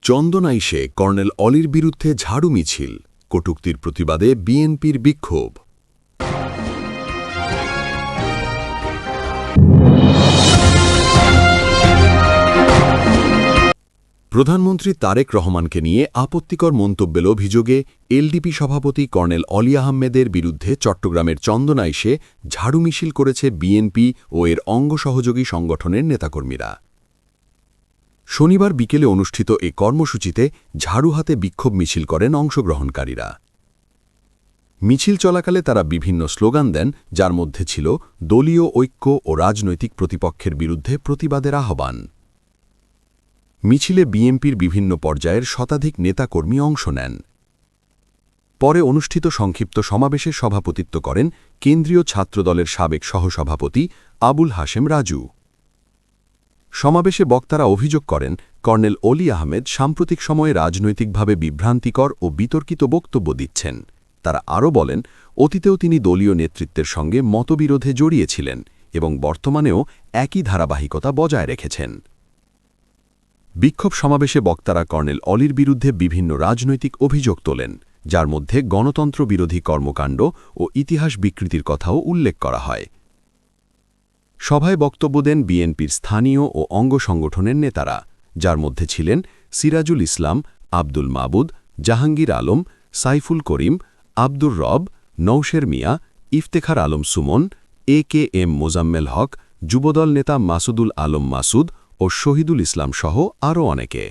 চন্দনাইশে colonel অলির বিরুদ্ধে ঝাড়ু মিছিল, কটূক্তির প্রতিবাদে বিএনপির বিক্ষোভ। প্রধানমন্ত্রী তারেক রহমানকে নিয়ে আপত্তিকর মন্তব্যের অভিযোগে এলডিপি সভাপতি কর্নেল অলি আহমেদের বিরুদ্ধে চট্টগ্রামের চন্দনাইশে ঝাড়ু মিছিল করেছে বিএনপি ও এর অঙ্গ সহযোগী সংগঠনের নেতাকর্মীরা। শনিবার বিকেলে অনুষ্ঠিত এ কর্মসূচিতে ঝাড়ু হাতে বিক্ষোভ মিছিল করেন অংশগ্রহণকারীরা। মিছিল চলাকালে তারা বিভিন্ন স্লোগান দেন, যার মধ্যে ছিল দলীয় ঐক্য ও রাজনৈতিক প্রতিপক্ষের বিরুদ্ধে প্রতিবাদের আহ্বান। মিছিলে বিএনপির বিভিন্ন পর্যায়ের শতাধিক নেতাকর্মী অংশ নেন। পরে অনুষ্ঠিত সংক্ষিপ্ত সমাবেশে সভাপতিত্ব করেন কেন্দ্রীয় ছাত্রদলের সাবেক সহসভাপতি আবুল হাশেম রাজু। সমাবেশে বক্তারা অভিযোগ করেন, কর্নেল অলি আহমেদ সাম্প্রতিক সময়ে রাজনৈতিকভাবে বিভ্রান্তিকর ও বিতর্কিত বক্তব্য দিচ্ছেন। তারা আরও বলেন, অতীতেও তিনি দলীয় নেতৃত্বের সঙ্গে মতবিরোধে জড়িয়েছিলেন এবং বর্তমানেও একই ধারাবাহিকতা বজায় রেখেছেন। বিক্ষোভ সমাবেশে বক্তারা কর্নেল অলির বিরুদ্ধে বিভিন্ন রাজনৈতিক অভিযোগ তোলেন, যার মধ্যে গণতন্ত্র বিরোধী কর্মকাণ্ড ও ইতিহাস বিকৃতির কথাও উল্লেখ করা হয়। সভায় বক্তব্য দেন বিএনপির স্থানীয় ও অঙ্গ সংগঠনের নেতারা, যার মধ্যে ছিলেন সিরাজুল ইসলাম, আব্দুল মাবুদ, জাহাঙ্গীর আলম, সাইফুল করিম, আব্দুর রব, নওশের মিয়া, ইফতেখার আলম সুমন, এ.কে.এম. মোজাম্মেল হক, যুবদল নেতা মাসুদুল আলম মাসুদ ও শহীদুল ইসলাম সহ আরও অনেকে।